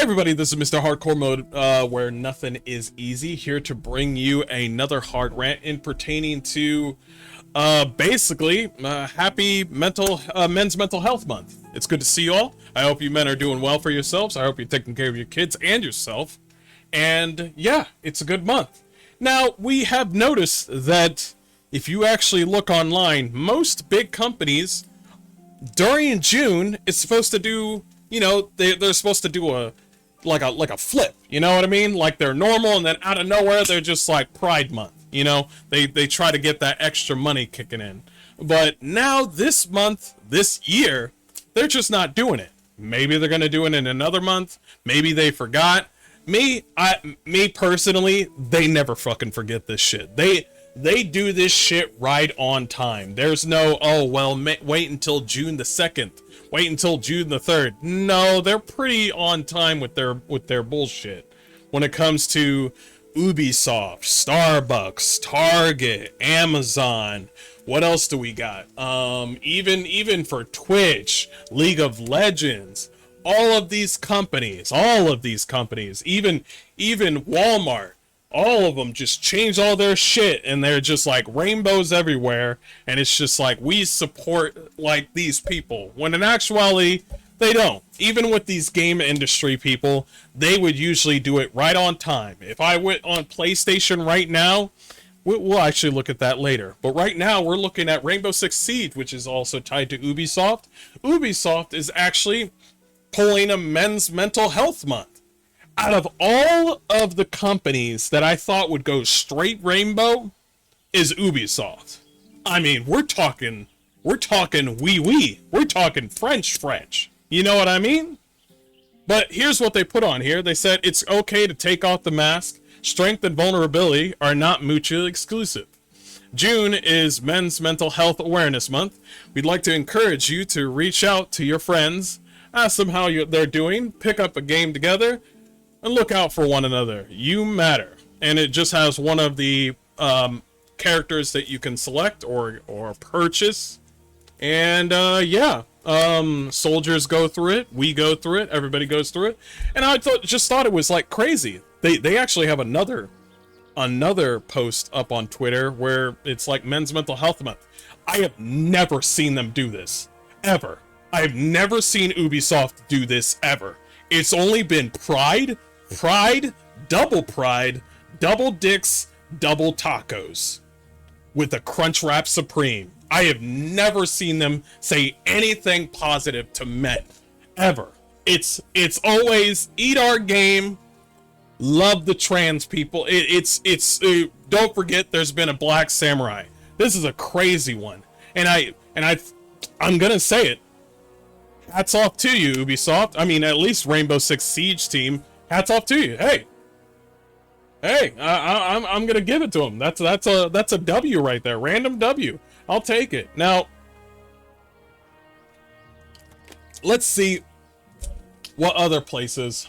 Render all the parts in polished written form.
Everybody, this is Mr. Hardcore Mode, where nothing is easy, here to bring you another hard rant in pertaining to, basically, happy Men's Mental Health Month. It's good to see you all. I hope you men are doing well for yourselves. I hope you're taking care of your kids and yourself. And yeah, it's a good month. Now, we have noticed that if you actually look online, most big companies during June is supposed to do, you know, they're supposed to do a flip, you know what I mean? Like they're normal, and then out of nowhere they're just like Pride Month, you know? They try to get that extra money kicking in. But now this month, this year, they're just not doing it. Maybe they're gonna do it in another month. Maybe they forgot. Me personally, they never fucking forget this shit. They do this shit right on time. There's no, oh well, wait until June the 2nd. Wait until June the 3rd. No, they're pretty on time with their bullshit. When it comes to Ubisoft, Starbucks, Target, Amazon, what else do we got? Even for Twitch, League of Legends, all of these companies, even Walmart, all of them just change all their shit, and they're just like rainbows everywhere, and it's just like, we support like these people, when in actuality they don't. Even with these game industry people, they would usually do it right on time. If I went on PlayStation right now, we'll actually look at that later, but right now we're looking at Rainbow Six Siege, which is also tied to Ubisoft. Ubisoft is actually pulling a Men's Mental Health Month. Out of all of the companies that I thought would go straight rainbow is Ubisoft. I mean, we're talking We're talking French. You know what I mean? But here's what they put on here. They said it's okay to take off the mask. Strength and vulnerability are not mutually exclusive. June is Men's Mental Health Awareness Month. We'd like to encourage you to reach out to your friends, ask them how they're doing, pick up a game together, and look out for one another. You matter. And it just has one of the characters that you can select or purchase. And yeah, soldiers go through it, we go through it, everybody goes through it. And I just thought it was like crazy. They actually have another post up on Twitter where it's like Men's Mental Health Month. I have never seen them do this ever. I've never seen Ubisoft do this ever. It's only been Pride, double dicks, double tacos with a Crunch Wrap Supreme. I have never seen them say anything positive to men ever. It's always eat our game, love the trans people. Don't forget there's been a Black Samurai. This is a crazy one. And I'm gonna say it. Hats off to you, Ubisoft. I mean, at least Rainbow Six Siege team. Hats off to you. Hey, I'm gonna give it to them. That's a W right there. Random W. I'll take it. Now, let's see what other places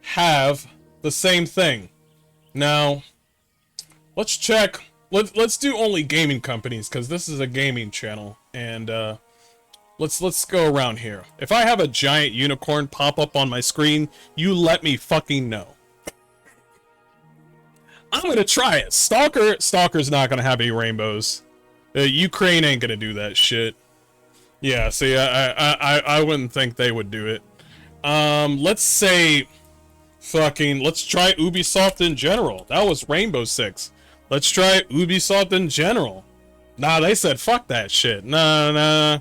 have the same thing. Now, let's check. Let's do only gaming companies, because this is a gaming channel, and let's go around here. If I have a giant unicorn pop up on my screen, you let me fucking know. I'm gonna try it. Stalker's not gonna have any rainbows. Ukraine ain't gonna do that shit. Yeah, see, I wouldn't think they would do it. Let's say, let's try Ubisoft in general. That was Rainbow Six. Let's try Ubisoft in general. Nah, they said fuck that shit. Nah.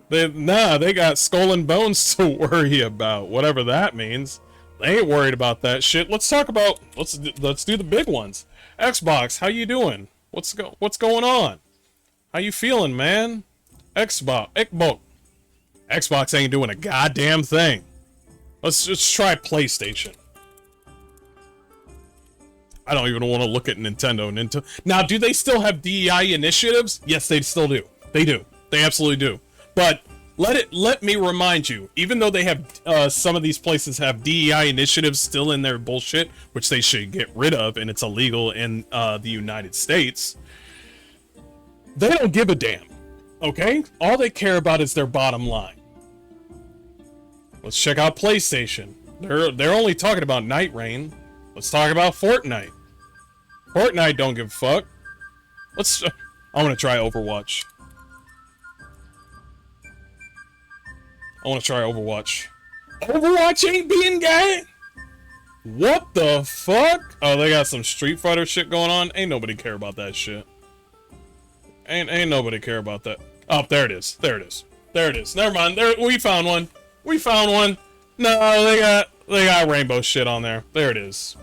They got Skull and Bones to worry about, whatever that means. They ain't worried about that shit. Let's talk about, let's do the big ones. Xbox, how you doing? What's going on? How you feeling, man? Xbox ain't doing a goddamn thing. Let's just try PlayStation. I don't even want to look at Nintendo. Now, do they still have DEI initiatives? Yes, they still do. They do. They absolutely do. But let me remind you, even though they have some of these places have DEI initiatives still in their bullshit, which they should get rid of, and it's illegal in the United States, they don't give a damn. Okay? All they care about is their bottom line. Let's check out PlayStation. They're only talking about Night Rain. Let's talk about Fortnite. Fortnite don't give a fuck. I want to try Overwatch. I want to try Overwatch. Overwatch ain't being gay? What the fuck? Oh, they got some Street Fighter shit going on? Ain't nobody care about that shit. Ain't nobody care about that. Oh, there it is. There it is. There it is. Never mind. We found one. We found one. No, they got rainbow shit on there. There it is.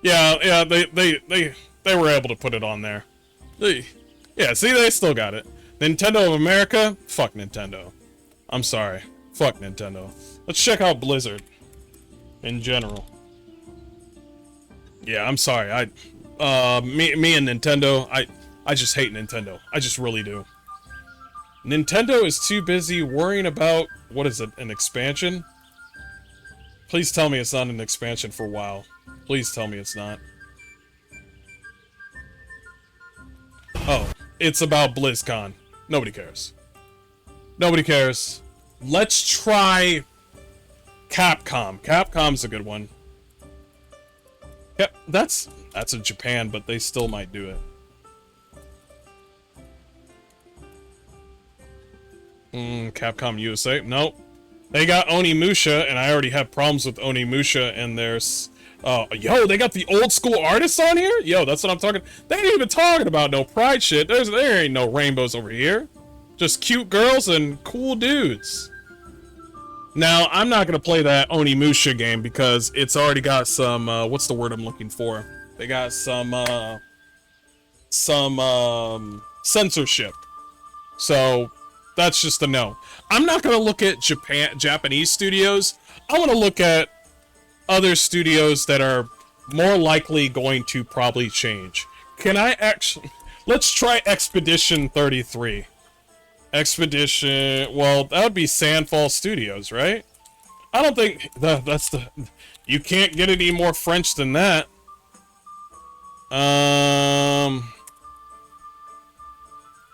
Yeah, they were able to put it on there. Yeah, see, they still got it. Nintendo of America? Fuck Nintendo. I'm sorry. Fuck Nintendo. Let's check out Blizzard. In general. Yeah, I'm sorry. Me and Nintendo, I just hate Nintendo. I just really do. Nintendo is too busy worrying about, what is it, an expansion? Please tell me it's not an expansion for WoW. Please tell me it's not. Oh, it's about BlizzCon. Nobody cares. Nobody cares. Let's try Capcom. Capcom's a good one. Yep, that's in Japan, but they still might do it. Capcom USA? Nope. They got Onimusha, and I already have problems with Onimusha, and there's... yo, they got the old school artists on here? Yo, that's what I'm talking... They ain't even talking about no pride shit. There ain't no rainbows over here. Just cute girls and cool dudes. Now, I'm not gonna play that Onimusha game because it's already got some, what's the word I'm looking for? They got some censorship. So, that's just a no. I'm not gonna look at Japanese studios. I want to look at other studios that are more likely going to probably change. Can I actually... Let's try Expedition 33. Expedition... Well, that would be Sandfall Studios, right? I don't think... That's the... You can't get any more French than that.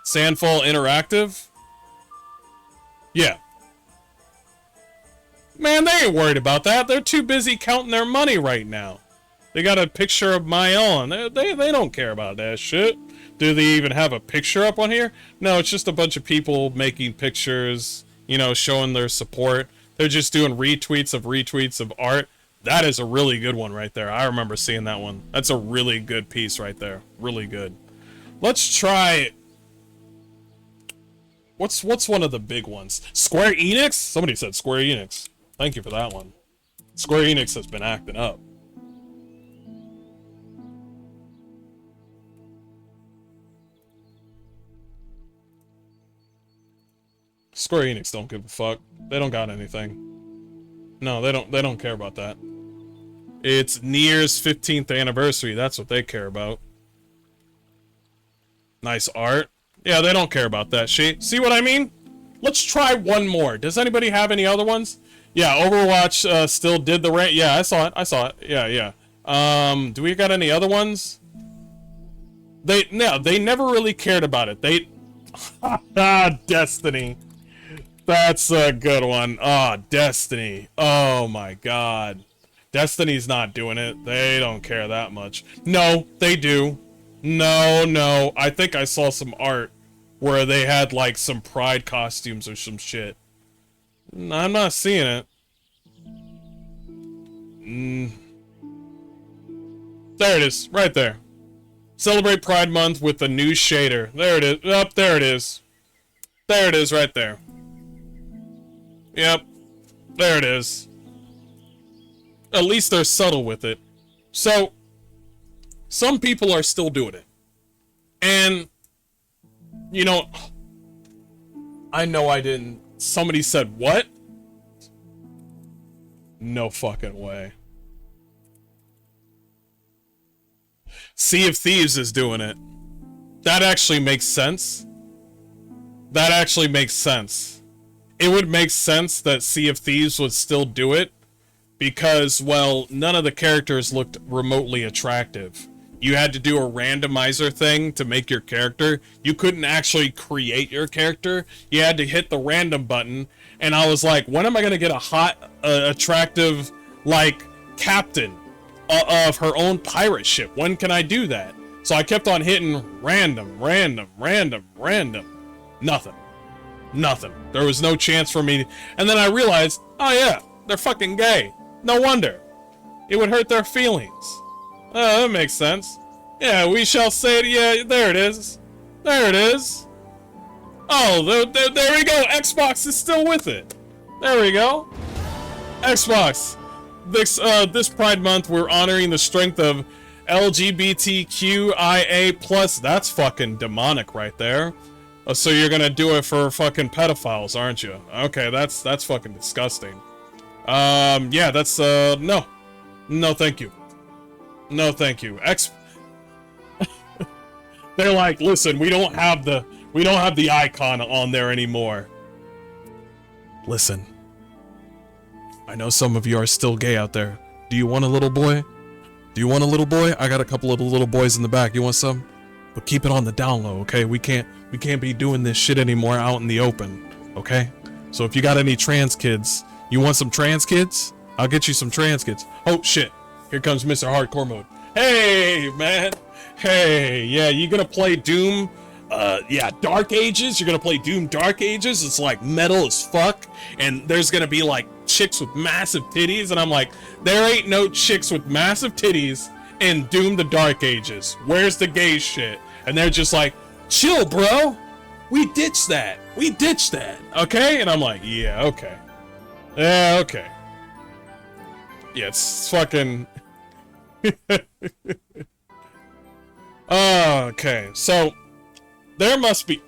Sandfall Interactive? Yeah. Man, they ain't worried about that. They're too busy counting their money right now. They got a picture of my own. They don't care about that shit. Do they even have a picture up on here? No, it's just a bunch of people making pictures, you know, showing their support. They're just doing retweets of art. That is a really good one right there. I remember seeing that one. That's a really good piece right there. Really good. Let's try... What's one of the big ones? Square Enix? Somebody said Square Enix. Thank you for that one. Square Enix has been acting up. Square Enix don't give a fuck. They don't got anything. No, they don't care about that. It's Nier's 15th anniversary. That's what they care about. Nice art. Yeah, they don't care about that shit. See what I mean? Let's try one more. Does anybody have any other ones? Yeah, Overwatch still did the rant. Yeah, I saw it. Yeah. Do we got any other ones? They never really cared about it. Destiny. That's a good one. Destiny. Oh my god. Destiny's not doing it. They don't care that much. No, they do. No. I think I saw some art where they had like some pride costumes or some shit. I'm not seeing it. There it is, right there. Celebrate Pride Month with a new shader. There it is. There it is. There it is, right there. Yep. There it is. At least they're subtle with it. So, some people are still doing it. And, you know, I know I didn't. Somebody said, what? No fucking way. Sea of Thieves is doing it. That actually makes sense. That actually makes sense. It would make sense that Sea of Thieves would still do it because, well, none of the characters looked remotely attractive. You had to do a randomizer thing to make your character. You couldn't actually create your character. You had to hit the random button. And I was like, when am I going to get a hot, attractive like, captain of her own pirate ship. When can I do that? So I kept on hitting random. Nothing. Nothing. There was no chance for me. And then I realized, oh yeah, they're fucking gay. No wonder. It would hurt their feelings. That makes sense. Yeah, we shall say it. Yeah, there it is. There it is. Oh, there we go. Xbox is still with it. There we go. Xbox. This Pride Month, we're honoring the strength of LGBTQIA+. That's fucking demonic right there. So you're gonna do it for fucking pedophiles, aren't you? Okay, that's fucking disgusting. Yeah, that's, no. No, thank you. No, thank you. They're like, listen, we don't have the icon on there anymore. Listen. I know some of you are still gay out there. Do you want a little boy? Do you want a little boy? I got a couple of little boys in the back. You want some? But keep it on the down low, okay? We can't be doing this shit anymore out in the open, okay? So if you got any trans kids, you want some trans kids? I'll get you some trans kids. Oh shit. Here comes Mr. Hardcore Mode. Hey, man. Hey, yeah, you gonna play Doom? Yeah, Dark Ages. You're gonna play Doom Dark Ages. It's like metal as fuck, and there's gonna be like chicks with massive titties, and I'm like, there ain't no chicks with massive titties in Doom the Dark Ages. Where's the gay shit? And they're just like, chill, bro. We ditched that. We ditched that. Okay? And I'm like, yeah, okay. Yeah, okay. Yeah, it's fucking... Okay, so there must be...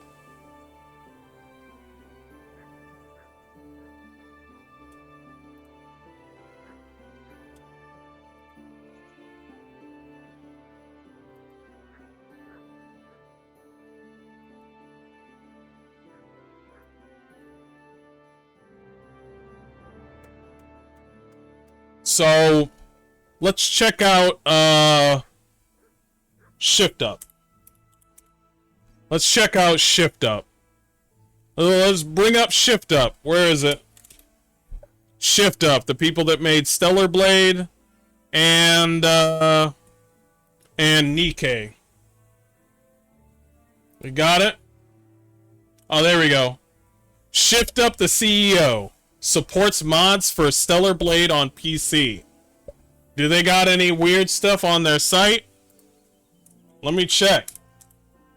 So, let's check out, Shift Up. Let's check out Shift Up. Let's bring up Shift Up. Where is it? Shift Up, the people that made Stellar Blade and Nikkei. We got it? Oh, there we go. Shift Up, the CEO. Supports mods for Stellar Blade on PC. Do they got any weird stuff on their site? Let me check.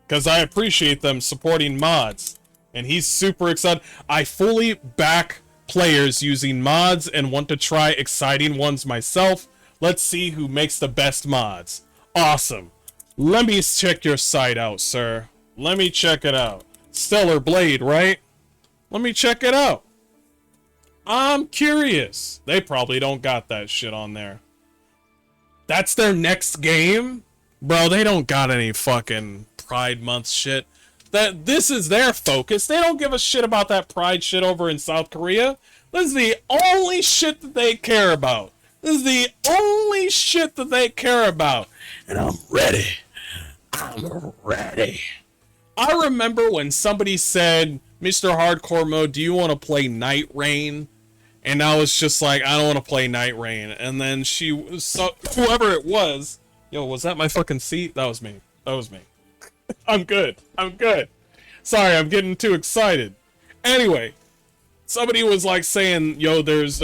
Because I appreciate them supporting mods. And he's super excited. I fully back players using mods and want to try exciting ones myself. Let's see who makes the best mods. Awesome. Let me check your site out, sir. Let me check it out. Stellar Blade, right? Let me check it out. I'm curious. They probably don't got that shit on there. That's their next game? Bro, they don't got any fucking Pride Month shit. This is their focus. They don't give a shit about that Pride shit over in South Korea. This is the only shit that they care about. This is the only shit that they care about. And I'm ready. I'm ready. I remember when somebody said, Mr. Hardcore Mode, do you want to play Night Rain? And I was just like, I don't want to play Night Rain. And then whoever it was, yo, was that my fucking seat? That was me. That was me. I'm good. I'm good. Sorry, I'm getting too excited. Anyway, somebody was like saying, yo, there's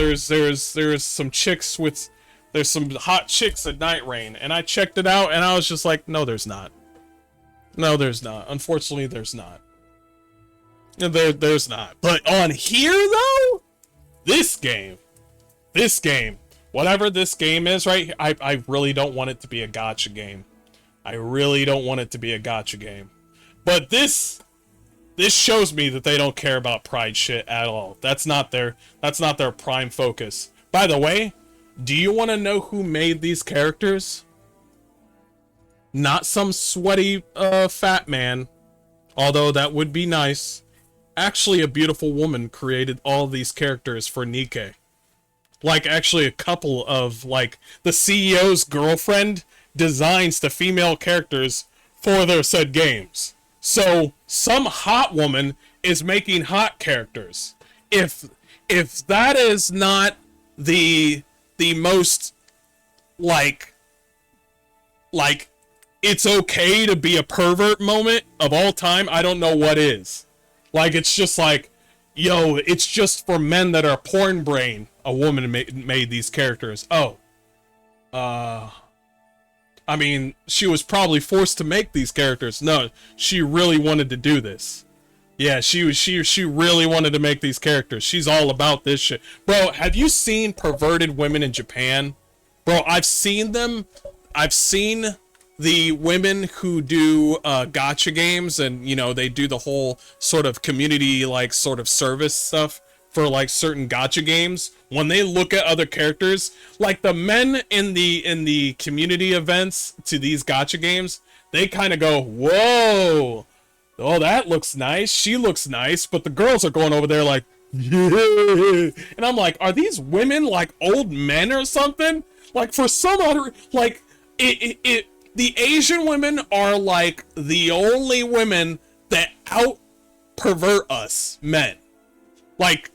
some chicks with, there's some hot chicks at Night Rain. And I checked it out and I was just like, no, there's not. No, there's not. Unfortunately, there's not. There's not. But on here, though, this game, whatever this game is, right? I really don't want it to be a gacha game. I really don't want it to be a gacha game. But this shows me that they don't care about Pride shit at all. That's not their prime focus. By the way, do you want to know who made these characters? Not some sweaty fat man, although that would be nice. Actually, a beautiful woman created all these characters for Nikkei. Like, actually a couple of, like, the CEO's girlfriend designs the female characters for their said games. So, some hot woman is making hot characters. If that is not the the most like like it's okay to be a pervert moment of all time, I don't know what is. Like, it's just like, yo, it's just for men that are porn brain. A woman made these characters. Oh, I mean, she was probably forced to make these characters. No, she really wanted to do this. Yeah, she really wanted to make these characters. She's all about this shit. Bro, have you seen perverted women in Japan? Bro, I've seen them. I've seen the women who do gacha games, and you know, they do the whole sort of community like sort of service stuff for like certain gacha games. When they look at other characters, like the men in the community events to these gacha games, they kind of go, whoa, oh, that looks nice, she looks nice, but the girls are going over there like, yeah. And I'm like, are these women like old men or something? Like, for some other, like, the Asian women are like the only women that out pervert us men. Like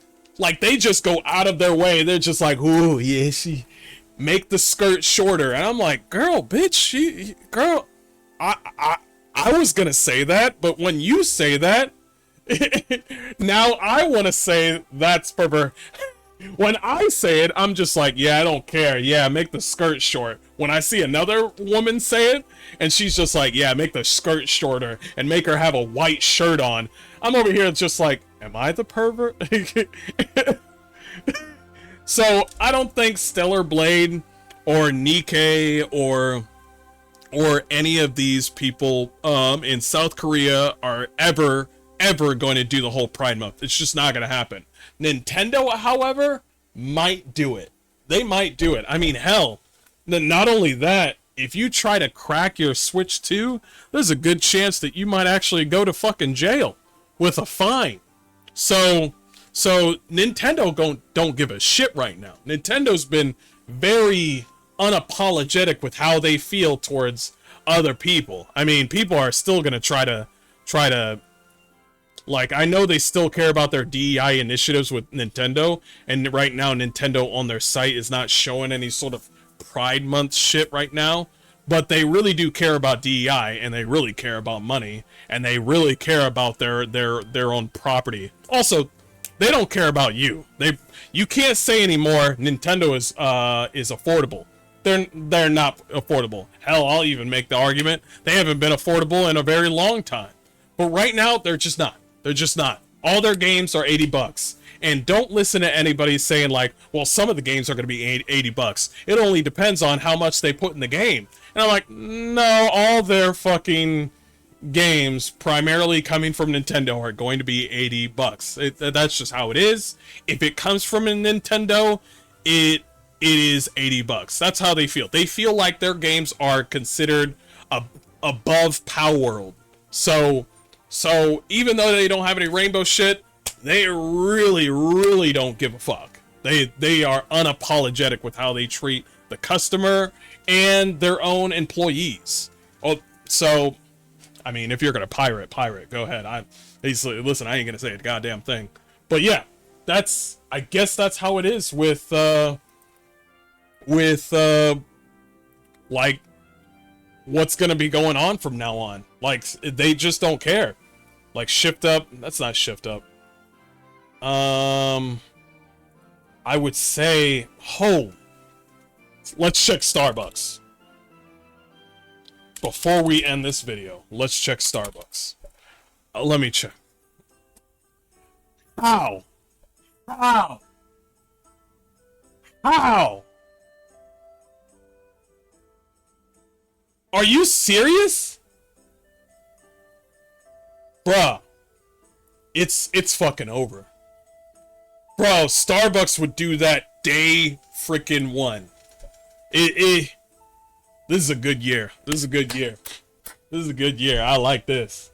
they just go out of their way. They're just like, ooh, yeah, she make the skirt shorter. And I'm like, girl, bitch, girl, I was gonna say that, but when you say that, now I want to say that's pervert. When I say it, I'm just like, yeah, I don't care. Yeah, make the skirt short. When I see another woman say it, and she's just like, yeah, make the skirt shorter and make her have a white shirt on, I'm over here just like, am I the pervert? So I don't think Stellar Blade or Nikkei or any of these people in South Korea are ever going to do the whole Pride Month. It's just not going to happen. Nintendo, however, might do it. They might do it. I mean, hell, not only that, if you try to crack your Switch 2, there's a good chance that you might actually go to fucking jail with a fine. So Nintendo don't give a shit right now. Nintendo's been very unapologetic with how they feel towards other people. I mean, people are still going to try to like, I know they still care about their DEI initiatives with Nintendo, and right now Nintendo on their site is not showing any sort of Pride Month shit right now, but they really do care about DEI, and they really care about money, and they really care about their own property. Also, they don't care about you. You can't say anymore Nintendo is affordable. They're not affordable. Hell, I'll even make the argument they haven't been affordable in a very long time. But right now, they're just not. They're just not. All their games are $80. And don't listen to anybody saying like, well, some of the games are going to be $80. It only depends on how much they put in the game. And I'm like, no, all their fucking games, primarily coming from Nintendo, are going to be $80. That's just how it is. If it comes from a Nintendo, it is $80. That's how they feel. They feel like their games are considered above Power World. So even though they don't have any rainbow shit, they really don't give a fuck. They are unapologetic with how they treat the customer and their own employees. Oh, so I mean, if you're gonna pirate, go ahead. Listen, I ain't gonna say a goddamn thing. But yeah, I guess that's how it is with like what's gonna be going on from now on. Like, they just don't care. Like, Shift Up, that's not Shift Up. I would say, let's check Starbucks. Before we end this video, let's check Starbucks. Let me check. How? Are you serious? Bruh. It's fucking over. Bro, Starbucks would do that day freaking one. This is a good year. This is a good year. I like this.